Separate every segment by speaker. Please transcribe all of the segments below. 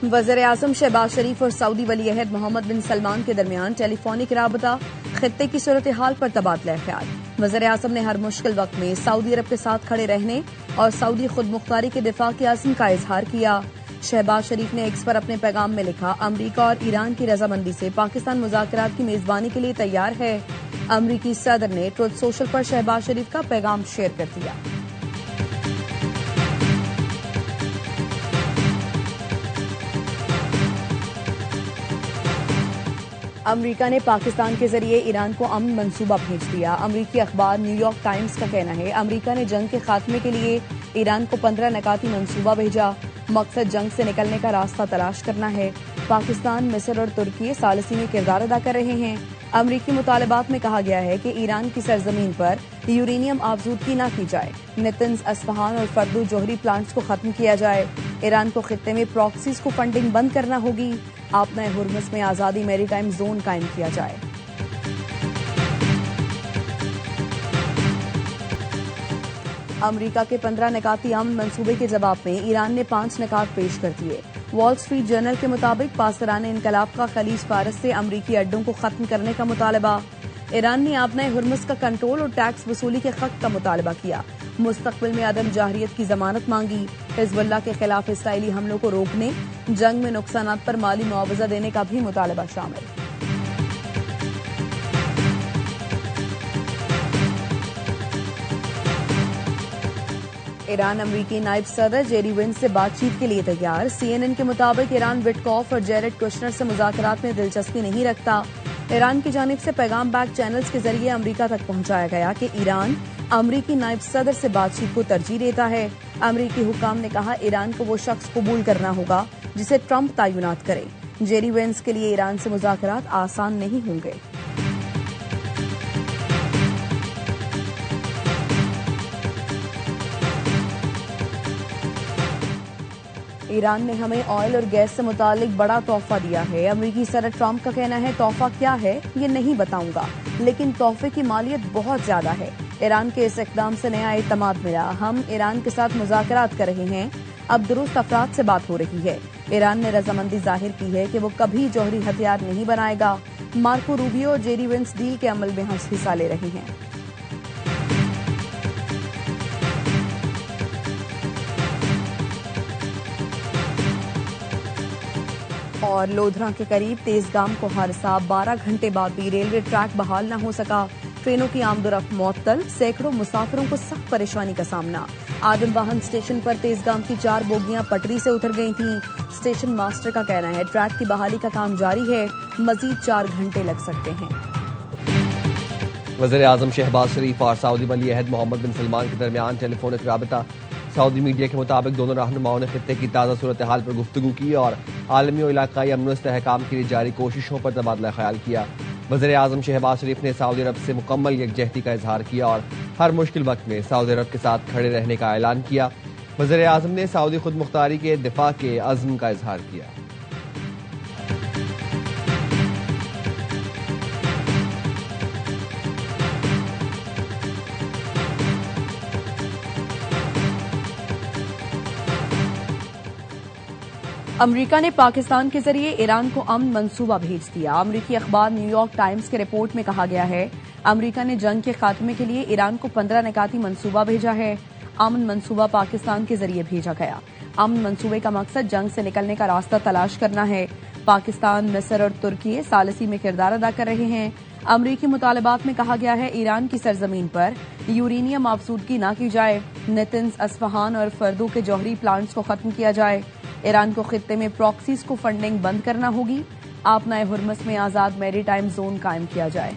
Speaker 1: वज़ीर-ए-आज़म शहबाज शरीफ और सऊदी वली अहद मोहम्मद बिन सलमान के दरमियान टेलीफोनिक राबता, खित्ते की सूरत हाल पर तबादला ख्याल। वज़ीर-ए-आज़म ने हर मुश्किल वक्त में सऊदी अरब के साथ खड़े रहने और सऊदी खुद मुख्तारी के दिफा के अज़्म का इजहार किया। शहबाज शरीफ ने एक्स पर अपने पैगाम में लिखा, अमरीका और ईरान की रजामंदी से पाकिस्तान मुज़ाकरात की मेजबानी के लिए तैयार है। अमरीकी सदर ने ट्रुथ सोशल पर शहबाज शरीफ का पैगाम शेयर कर दिया। अमरीका ने पाकिस्तान के जरिए ईरान को अमन मंसूबा भेज दिया। अमरीकी अखबार न्यूयॉर्क टाइम्स का कहना है, अमरीका ने जंग के खात्मे के लिए ईरान को 15 नकाती मंसूबा भेजा। मकसद जंग से निकलने का रास्ता तलाश करना है। पाकिस्तान, मिस्र और तुर्की सालसी में किरदार अदा कर रहे हैं। अमरीकी मुतालबात में कहा गया है कि ईरान की सरजमीन पर यूरेनियम आबजूदगी न की जाए, नेतन्ज, अस्फहान और फर्दो जोहरी प्लांट्स को खत्म किया जाए। ईरान को खित्ते में प्रॉक्सीज को फंडिंग बंद करना होगी। आपना हुर्मुज़ में आजादी मैरीटाइम जोन कायम किया जाए। अमरीका के 15 निकाती अमन मंसूबे के जवाब में ईरान ने 5 निकात पेश कर दिए। वॉल स्ट्रीट जर्नल के मुताबिक पासरान इनकलाब का खलीज फारस से अमरीकी अड्डों को खत्म करने का मुतालबा। ईरान ने आपना हुर्मुज़ का कंट्रोल और टैक्स वसूली के खत का मुतालबा किया। मुस्तकबिल में अदम जाहिरियत की जमानत मांगी। हिजबुल्लाह के खिलाफ इसराइली हमलों को रोकने, जंग में नुकसानात पर माली मुआवजा देने का भी मुतालबा शामिल। ईरान अमरीकी नायब सदर जेरी वेंस से बातचीत के लिए तैयार। CNN के मुताबिक ईरान विटकॉफ और जेरेड कुशनर से मुज़ाकरात में दिलचस्पी नहीं रखता। ईरान की जानिब से पैगाम बैक चैनल्स के जरिए अमरीका तक पहुंचाया गया कि ईरान अमरीकी नायब सदर से बातचीत को तरजीह देता है। अमरीकी हुकाम ने कहा, ईरान को वो शख्स कबूल करना होगा जिसे ट्रंप तैनात करे। जेरी वेंस के लिए ईरान से मुज़ाकरात आसान नहीं होंगे। ईरान ने हमें ऑयल और गैस से मुतालिक बड़ा तोहफा दिया है। अमरीकी सदर ट्रंप का कहना है, तोहफा क्या है ये नहीं बताऊंगा, लेकिन तोहफे की मालियत बहुत ज्यादा है। ईरान के इस इक़दाम से नया एतमाद मिला। हम ईरान के साथ मुज़ाकरात कर रहे हैं। अब दुरुस्त अफराद से बात हो रही है। ईरान ने रजामंदी जाहिर की है कि वो कभी जौहरी हथियार नहीं बनाएगा। मार्को रूबियो और जेरी वेंस डील के अमल में हिस्सा ले रहे हैं। और लोधरा के करीब तेजगाम को हादसा, 12 घंटे बाद भी रेलवे ट्रैक बहाल न हो सका। ट्रेनों की आमदोरफ्त मुअत्तल, सैकड़ों मुसाफिरों को सख्त परेशानी का सामना। आदमवाहन स्टेशन पर तेजगाम की 4 बोगियां पटरी से उतर गई थीं। स्टेशन मास्टर का कहना है, ट्रैक की बहाली का काम जारी है, मजीद 4 घंटे लग सकते हैं।
Speaker 2: वज़ीर-ए-आज़म शहबाज शरीफ और सऊदी वली अहद मोहम्मद बिन सलमान के दरमियान टेलीफोनिक राबता। सऊदी मीडिया के मुताबिक दोनों रहनुमाओं ने खित्ते की ताज़ा सूरत हाल पर गुफ्तगू की और आलमी और इलाकाई अमन व इस्तेहकाम के लिए जारी कोशिशों पर तबादला ख्याल किया। वज़ीर-ए-आज़म शहबाज शरीफ ने सऊदी अरब से मुकम्मल यकजहती का इजहार किया और हर मुश्किल वक्त में सऊदी अरब के साथ खड़े रहने का ऐलान किया। वज़ीर-ए-आज़म ने सऊदी खुद मुख्तारी के दिफा के अज़्म का इजहार किया।
Speaker 1: अमरीका ने पाकिस्तान के जरिए ईरान को अमन मंसूबा भेज दिया। अमरीकी अखबार न्यूयॉर्क टाइम्स के रिपोर्ट में कहा गया है, अमरीका ने जंग के खात्मे के लिए ईरान को 15 निकाती मंसूबा भेजा है। अमन मंसूबा पाकिस्तान के जरिए भेजा गया। अमन मंसूबे का मकसद जंग से निकलने का रास्ता तलाश करना है। पाकिस्तान, मिस्र और तुर्की सालसी में किरदार अदा कर रहे हैं। अमरीकी मुतालबात में कहा गया है, ईरान की सरजमीन पर यूरेनियम आबसूदगी न की जाए, नेतन्ज, अस्फहान और फर्दो के जौहरी प्लांट्स को खत्म किया जाए। ईरान को खित्ते में प्रॉक्सीज को फंडिंग बंद करना होगी। आपना हुर्मुज़ में आजाद मैरीटाइम जोन कायम किया जाए।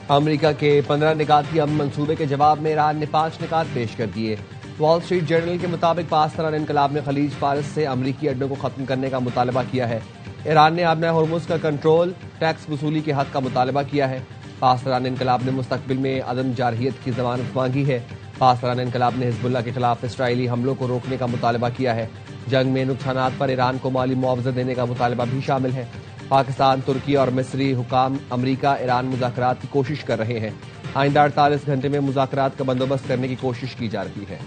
Speaker 2: अमरीका के 15 निकाती अमन मंसूबे के जवाब में ईरान ने 5 निकात पेश कर दिए। वॉल स्ट्रीट जर्नल के मुताबिक पासरान इनकलाब ने खलीज फारस से अमरीकी अड्डों को खत्म करने का मुतालबा किया है। ईरान ने आपना हुर्मुज़ का कंट्रोल, टैक्स वसूली के हक का मुतालबा किया है। पासरान इनकलाब ने मुस्तकबिल में अदम जारहियत की जमानत मांगी है। पासरान इनकलाब ने हिजबुल्लाह के खिलाफ इसराइली हमलों को रोकने का मुतालबा किया है। जंग में नुकसानात पर ईरान को माली मुआवजा देने का मुतालबा भी शामिल है। पाकिस्तान, तुर्की और मिस्री हुकाम अमरीका ईरान मुज़ाकरात की कोशिश कर रहे हैं। आइंदा 48 घंटे में मुज़ाकरात का बंदोबस्त करने की कोशिश की जा रही है।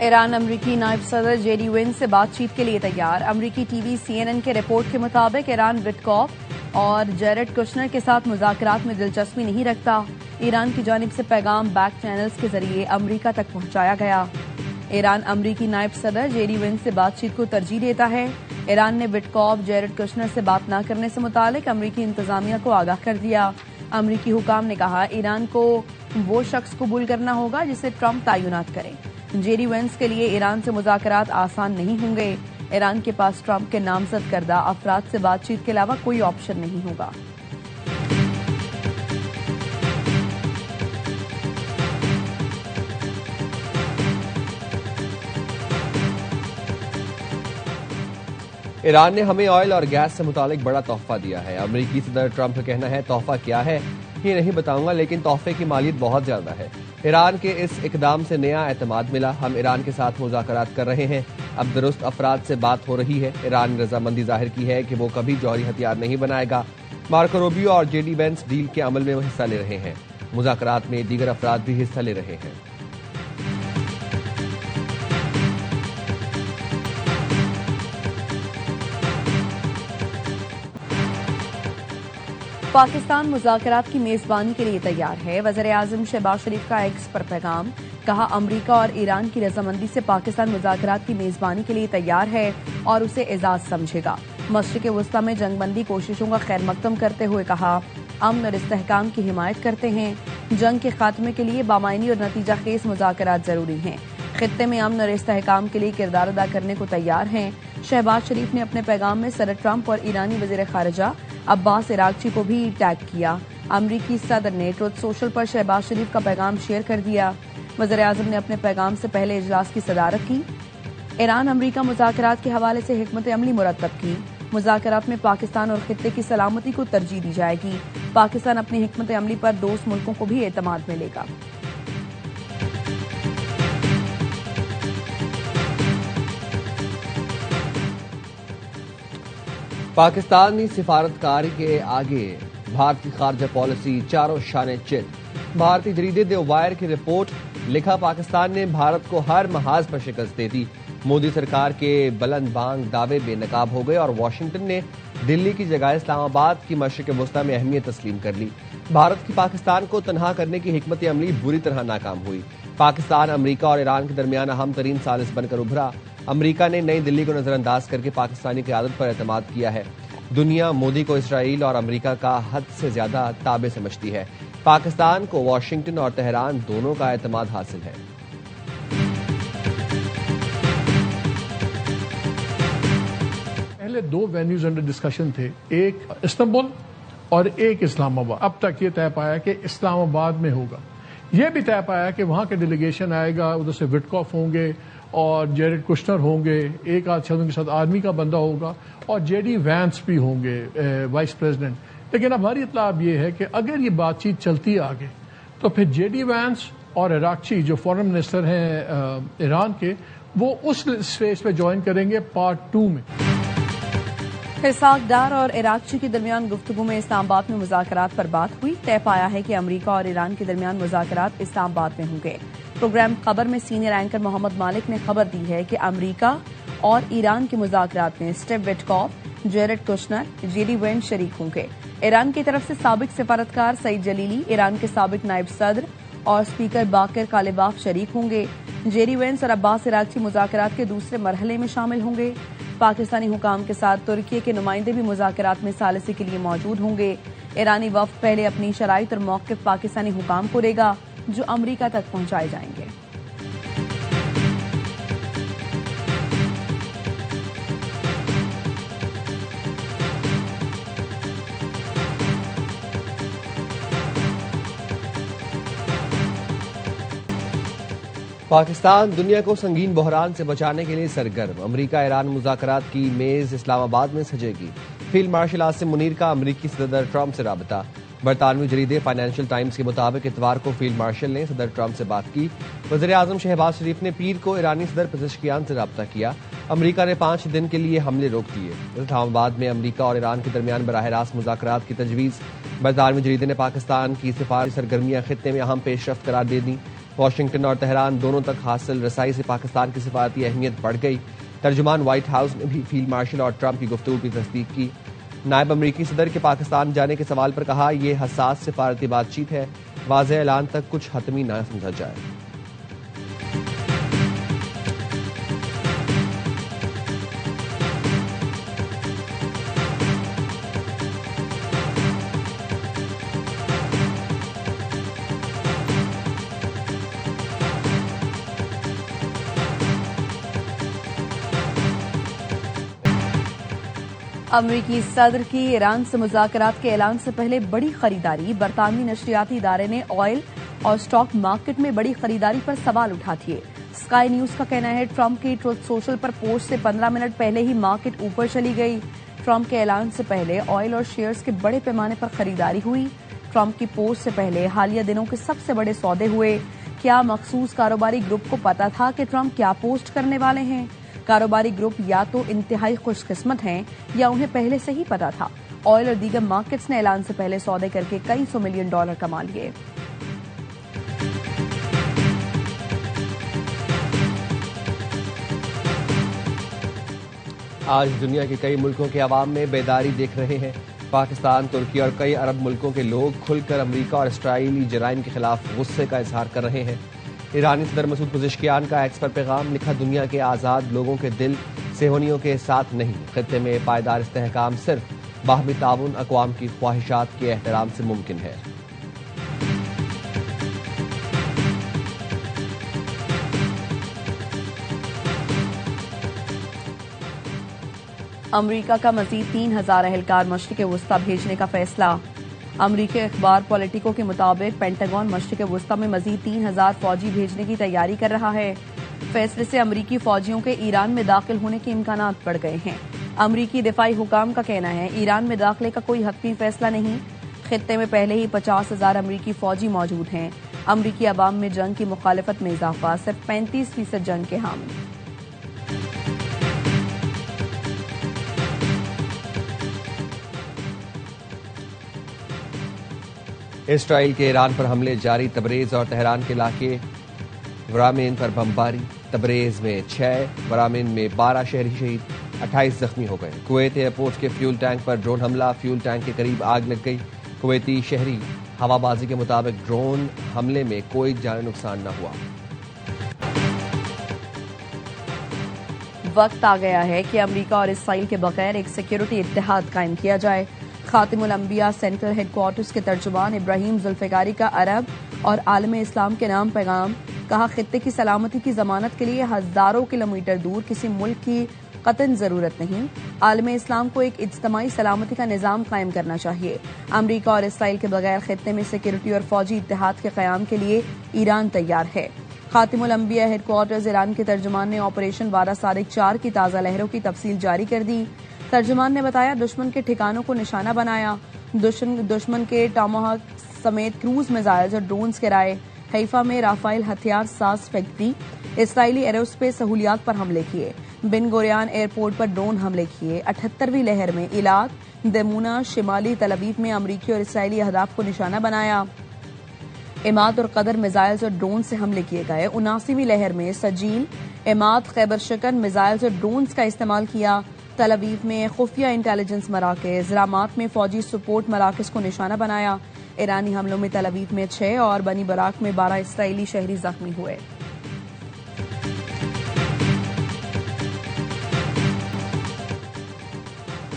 Speaker 1: ईरान अमरीकी नायब सदर जेडी वेंस से बातचीत के लिए तैयार। अमरीकी टीवी CNN के रिपोर्ट के मुताबिक ईरान विटकॉफ और जेरेड कुशनर के साथ मुज़ाकरात में दिलचस्पी नहीं रखता। ईरान की जानिब से पैगाम बैक चैनल्स के जरिए अमरीका तक पहुंचाया गया। ईरान अमरीकी नायब सदर जेडी वेंस से बातचीत को तरजीह देता है। ईरान ने विटकॉफ, जेरेड कुशनर से बात न करने से मुतालिक अमरीकी इंतजामिया को आगाह कर दिया। अमरीकी हुकाम ने कहा, ईरान को वो शख्स कबूल करना होगा जिसे ट्रंप तैनात करें। जेडी वेंस के लिए ईरान से मुज़ाकरात आसान नहीं होंगे। ईरान के पास ट्रंप के नामजद करदा अफराद से बातचीत के अलावा कोई ऑप्शन नहीं होगा।
Speaker 2: ईरान ने हमें ऑयल और गैस से मुतालिक बड़ा तोहफा दिया है। अमरीकी सदर ट्रंप का कहना है, तोहफा क्या है ये नहीं बताऊंगा, लेकिन तोहफे की मालियत बहुत ज्यादा है। ईरान के इस इकदाम से नया एतमाद मिला। हम ईरान के साथ मुज़ाकरात कर रहे हैं। अब दुरुस्त अफराद से बात हो रही है। ईरान ने रजामंदी जाहिर की है कि वो कभी जौहरी हथियार नहीं बनाएगा। मार्को रूबियो और जेडी वेंस डील के अमल में हिस्सा ले रहे हैं। मुज़ाकरात में दीगर अफराद भी हिस्सा ले रहे हैं।
Speaker 1: पाकिस्तान मुज़ाकरात की मेजबानी के लिए तैयार है। वज़ीर-ए-आज़म शहबाज शरीफ का एक्स पर पैगाम, कहा अमरीका और ईरान की रजामंदी से पाकिस्तान मुज़ाकरात की मेजबानी के लिए तैयार है और उसे एजाज समझेगा। मशरिक़ वस्ता में जंगबंदी कोशिशों का खैर मकदम करते हुए कहा, अमन और इस्तेहकाम की हिमायत करते हैं। जंग के खात्मे के लिए बामायनी और नतीजा खेज मुज़ाकरात जरूरी हैं। खित्ते में अमन और इस्तेहकाम के लिए किरदार अदा करने को तैयार हैं। शहबाज शरीफ ने अपने पैगाम में सदर ट्रंप और ईरानी वज़ीर ख़ारिजा अब्बास इरागची को भी टैग किया। अमरीकी सदर ने ट्रुथ सोशल पर शहबाज शरीफ का पैगाम शेयर कर दिया। वज़ीर-ए-आज़म ने अपने पैगाम से पहले इजलास की सदारत की। ईरान अमरीका मुज़ाकरात के हवाले से हिकमत अमली मुरतब की। मुज़ाकरात में पाकिस्तान और खित्ते की सलामती को तरजीह दी जाएगी। पाकिस्तान अपनी हिकमत अमली पर दोस्त मुल्कों को भी एतमाद मिलेगा।
Speaker 2: पाकिस्तानी सिफारतकार के आगे भारतीय खारजा पॉलिसी चारों शाने चित। भारतीय जरीदे द वायर की रिपोर्ट, लिखा पाकिस्तान ने भारत को हर महाज पर शिकस्त दे दी। मोदी सरकार के बुलंद बांग दावे बेनकाब हो गए और वाशिंगटन ने दिल्ली की जगह इस्लामाबाद की मशरिक़ वस्ता में अहमियत तस्लीम कर ली। भारत की पाकिस्तान को तनहा करने की हिकमत अमली बुरी तरह नाकाम हुई। पाकिस्तान अमरीका और ईरान के दरमियान अहम तरीन सालिस बनकर उभरा। अमरीका ने नई दिल्ली को नजरअंदाज करके पाकिस्तानी क़यादत पर एतमाद किया है। दुनिया मोदी को इसराइल और अमरीका का हद से ज्यादा ताबे समझती है। पाकिस्तान को वाशिंगटन और तेहरान दोनों का एतमाद हासिल है।
Speaker 3: पहले दो वेन्यूज अंडर डिस्कशन थे, एक इस्तांबुल और एक इस्लामाबाद। अब तक ये तय पाया कि इस्लामाबाद में होगा। यह भी तय पाया कि वहां के डेलीगेशन आएगा, उधर से विटकॉफ होंगे और जेरेड कुशनर होंगे, एक आध शख्स के साथ आर्मी का बंदा होगा और जेडी वैंस भी होंगे वाइस प्रेसिडेंट। लेकिन हमारी इत्तला अब ये है कि अगर ये बातचीत चलती आगे तो फिर जेडी वैंस और इरागची जो फॉरेन मिनिस्टर हैं ईरान के, वो उस स्पेस पे ज्वाइन करेंगे पार्ट 2 में।
Speaker 1: इसहाक डार और इरागची के दरमियान गुफ्तगू में इस्लामाबाद में मुज़ाकरात पर बात हुई। तय पाया है कि अमरीका और ईरान के दरमियान मुज़ाकरात इस्लामाबाद में होंगे। प्रोग्राम खबर में सीनियर एंकर मोहम्मद मालिक ने खबर दी है कि अमरीका और ईरान के मुज़ाकरात में Steve Witkoff, Jared Kushner, JD Vance शरीक होंगे। ईरान की तरफ से साबिक सिफारतकार सईद जलीली, ईरान के साबिक नायब सदर और स्पीकर बाकर कालिबाफ शरीक होंगे। जेडी वेंस और अब्बास इरागची मुज़ाकरात के दूसरे मरहले में शामिल होंगे। पाकिस्तानी हुकाम के साथ तुर्की के नुमाइंदे भी मुज़ाकरात में सालिसी के लिए मौजूद होंगे। ईरानी वफ्द पहले अपनी शराइत और मौक़िफ़ पाकिस्तानी हुकाम को देगा, जो अमरीका तक पहुंचाए जाएंगे।
Speaker 2: पाकिस्तान दुनिया को संगीन बहरान से बचाने के लिए सरगर्म। अमरीका ईरान मुज़ाकरात की मेज इस्लामाबाद में सजेगी। फील्ड मार्शल आसिम मुनीर का अमरीकी सदर ट्रंप से राबता। बरतानवी जरीदे फाइनेंशियल टाइम्स के मुताबिक इतवार को फील्ड मार्शल ने सदर ट्रंप से बात की। वज़ीर-ए-आज़म शहबाज शरीफ ने पीर को ईरानी सदर पेज़ेश्कियान से रब्ता किया। अमरीका ने 5 दिन के लिए हमले रोक दिए। इस्लामाबाद में अमरीका और ईरान के दरमियान बराह रास्त मुज़ाकरात की तजवीज़। बरतानवी जरीदे ने पाकिस्तान की सिफारिश सरगर्मियां खित्ते में अहम पेशरफ्त करार दे दी। वाशिंगटन और तेहरान दोनों तक हासिल रसाई से पाकिस्तान की सिफारती अहमियत बढ़ गई। तर्जुमान व्हाइट हाउस ने भी फील्ड मार्शल और ट्रंप की गुफ्तगू की तस्दीक की। नायब अमरीकी सदर के पाकिस्तान जाने के सवाल पर कहा, यह हसास सिफारती बातचीत है, वाज़ेह ऐलान तक कुछ हतमी न समझा जाए।
Speaker 1: अमरीकी सदर की ईरान से मुज़ाकरात के ऐलान से पहले बड़ी खरीदारी। बरतानवी नशरियाती इदारे ने ऑयल और स्टॉक मार्केट में बड़ी खरीदारी पर सवाल उठा दिए। स्काई न्यूज का कहना है, ट्रंप की ट्रुथ सोशल पर पोस्ट से 15 मिनट पहले ही मार्केट ऊपर चली गई। ट्रंप के ऐलान से पहले ऑयल और शेयर्स के बड़े पैमाने पर खरीदारी हुई। ट्रंप की पोस्ट से पहले हालिया दिनों के सबसे बड़े सौदे हुए। क्या मखसूस कारोबारी ग्रुप को पता था कि ट्रंप क्या पोस्ट करने वाले हैं? कारोबारी ग्रुप या तो इंतहाई खुशकिस्मत हैं या उन्हें पहले से ही पता था। ऑयल और दीगर मार्केट्स ने ऐलान से पहले सौदे करके कई $100 मिलियन कमा लिए।
Speaker 2: आज दुनिया के कई मुल्कों के अवाम में बेदारी देख रहे हैं। पाकिस्तान, तुर्की और कई अरब मुल्कों के लोग खुलकर अमरीका और इसराइली जराइम के खिलाफ गुस्से का इजहार कर रहे हैं। ईरानी सदर मसूद पेज़ेश्कियान का एक्स पर पैगाम लिखा, दुनिया के आज़ाद लोगों के दिल सेहोनियों के साथ नहीं, खित्ते में पायदार इस्तेहकाम सिर्फ बाहमी ताउन अक़वाम की ख्वाहिशात के एहतराम से मुमकिन है।
Speaker 1: अमरीका का मजीद 3000 एहलकार मशरिक़ वुस्ता भेजने का फैसला। अमरीकी अखबार पॉलिटिको के मुताबिक पेंटागन मशरिक़ वुस्ता में मजीद 3000 फौजी भेजने की तैयारी कर रहा है। फैसले से अमरीकी फौजियों के ईरान में दाखिल होने के इम्कानात बढ़ गए हैं। अमरीकी दिफाई हुकाम का कहना है, ईरान में दाखिले का कोई हतमी फैसला नहीं। खित्ते में पहले ही 50,000 अमरीकी फौजी मौजूद हैं। अमरीकी अवाम में जंग की मुखालिफत में इजाफा, सिर्फ 35% जंग के हामी।
Speaker 2: इसराइल के ईरान पर हमले जारी। तबरेज और तेहरान के इलाके वरामिन पर बमबारी। तबरेज में 6, वरामिन में 12 शहरी शहीद, 28 जख्मी हो गए। कुवैत एयरपोर्ट के फ्यूल टैंक पर ड्रोन हमला, फ्यूल टैंक के करीब आग लग गई। कुवैती शहरी हवाबाजी के मुताबिक ड्रोन हमले में कोई जानी नुकसान न हुआ।
Speaker 1: वक्त आ गया है कि अमरीका और इसराइल के बगैर एक सिक्योरिटी इत्तेहाद कायम किया जाए। खातिमुल अंबिया सेंट्रल हेडक्वार्टर्स के तर्जुमान इब्राहिम जुल्फिकारी का अरब और आलम इस्लाम के नाम पैगाम। कहा, खित्ते की सलामती की जमानत के लिए हजारों किलोमीटर दूर किसी मुल्क की कतन जरूरत नहीं। आलम इस्लाम को एक इज्तमाई सलामती का निजाम कायम करना चाहिए। अमरीका और इसराइल के बगैर खित्ते में सिक्योरिटी और फौजी इत्तेहाद के कयाम के लिए ईरान तैयार है। खातिमुल अंबिया हेडक्वार्टर्स ईरान के तर्जुमान ने ऑपरेशन वारा सादिक 4 की ताज़ा लहरों की तफसील जारी कर दी। तर्जुमान ने बताया, दुश्मन के ठिकानों को निशाना बनाया, दुश्मन के टॉमाहॉक समेत क्रूज मिसाइल्स और ड्रोन्स गिराए। हैफा में राफेल हथियार साज फैक्ट्री, इसराइली एरोस्पेस सहूलियात पर हमले किए। बिन गुरियान एयरपोर्ट पर ड्रोन हमले किए। 78वीं लहर में इलाक, दमूना, शिमाली तल अवीव में अमरीकी और इसराइली अहदाफ को निशाना बनाया। इमाद और कदर मिसाइल्स और ड्रोन से हमले किए गए। 79वीं लहर में सजील, इमाद, खैबर शिकन मिसाइल्स और ड्रोन्स का इस्तेमाल किया। तल अवीव में खुफिया इंटेलिजेंस मराकज, रामात में फौजी सपोर्ट मराकज को निशाना बनाया। ईरानी हमलों में तल अवीव में 6 और बनी बराक में 12 इसराइली शहरी जख्मी हुए।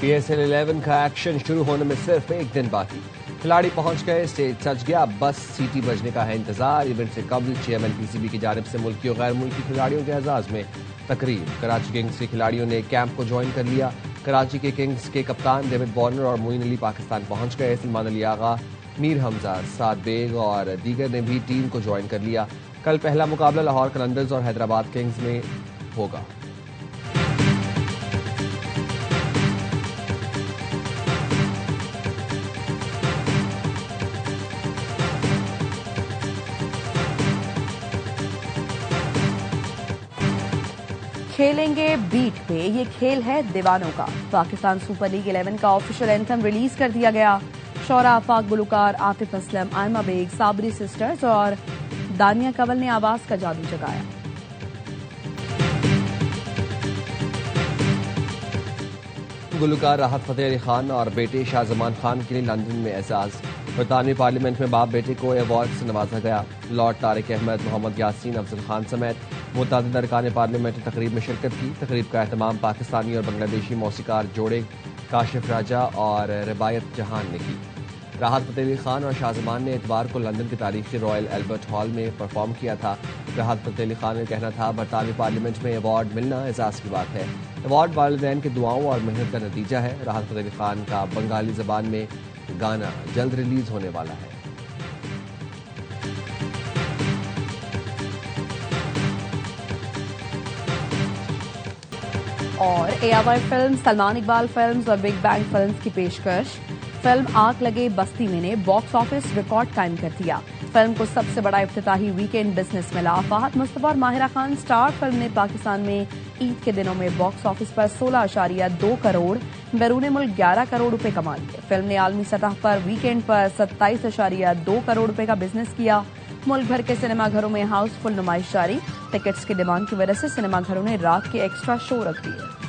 Speaker 2: PSL 11 का एक्शन शुरू होने में सिर्फ एक दिन बाकी। खिलाड़ी पहुंच गए, स्टेज सज गया, बस सीटी बजने का है इंतजार। इवेंट से कबल चेयरमैन PCB की जानिब से मुल्की और गैर मुल्की खिलाड़ियों के एजाज में तकरीब। कराची किंग्स के खिलाड़ियों ने कैंप को ज्वाइन कर लिया। कराची के किंग्स के कप्तान डेविड वार्नर और मोइन अली पाकिस्तान पहुंच गए। सलमान अली आगा, मीर हमजा, साद बेग और दीगर ने भी टीम को ज्वाइन कर लिया। कल पहला मुकाबला लाहौर कलंदर्स और हैदराबाद किंग्स में होगा।
Speaker 1: खेलेंगे बीट पे, ये खेल है दीवानों का। पाकिस्तान सुपर लीग 11 का ऑफिशियल एंथम रिलीज कर दिया गया। शौरा आफाक, गुलकार आतिफ असलम, आयमा बेग, साबरी सिस्टर्स और दानिया कंवल ने आवाज का जादू जगाया।
Speaker 2: गुलकार राहत फतेह अली खान और बेटे शाहजमान खान के लिए लंदन में एजाज। बरतानवी पार्लियामेंट में बाप बेटे को अवार्ड से नवाजा गया। लॉर्ड तारिक अहमद, मोहम्मद यासीन, अफजल खान समेत मुतअद्दिद अरकान पार्लियामेंट ने तकरीब में शिरकत की। तकरीब का एहतमाम पाकिस्तानी और बांग्लादेशी मौसीकार जोड़े काशिफ राजा और रिबायत जहान ने की। राहत फतेह अली खान और शाहजमान ने इतवार को लंदन के तारीखी रॉयल एल्बर्ट हॉल में परफॉर्म किया था। राहत फतेह अली खान का कहना था, बरतानवी पार्लियामेंट में अवार्ड मिलना एजाज की बात है। अवार्ड वालिदैन की दुआओं और मेहनत का नतीजा है। राहत फतेह अली खान का बंगाली जबान में गाना जल्द रिलीज होने वाला है।
Speaker 1: और ARY film, Salman Iqbal films और बिग बैंग फिल्म्स की पेशकश। फिल्म आग लगे बस्ती में ने बॉक्स ऑफिस रिकॉर्ड कायम कर दिया। फिल्म को सबसे बड़ा इफ्तिताही वीकेंड बिजनेस मिला। फहद मुस्तफा और माहिरा खान स्टार फिल्म ने पाकिस्तान में ईद के दिनों में बॉक्स ऑफिस पर 16.2 करोड़, बैरून मुल्क 11 करोड़ रुपए कमा लिए। फिल्म ने आलमी सतह पर वीकेंड पर 27.2 करोड़ रुपए का बिजनेस किया। मुल्क भर के सिनेमाघरों में हाउसफुल नुमाइश जारी। टिकट्स की डिमांड की वजह से सिनेमाघरों ने रात के एक्स्ट्रा शो रख दिए।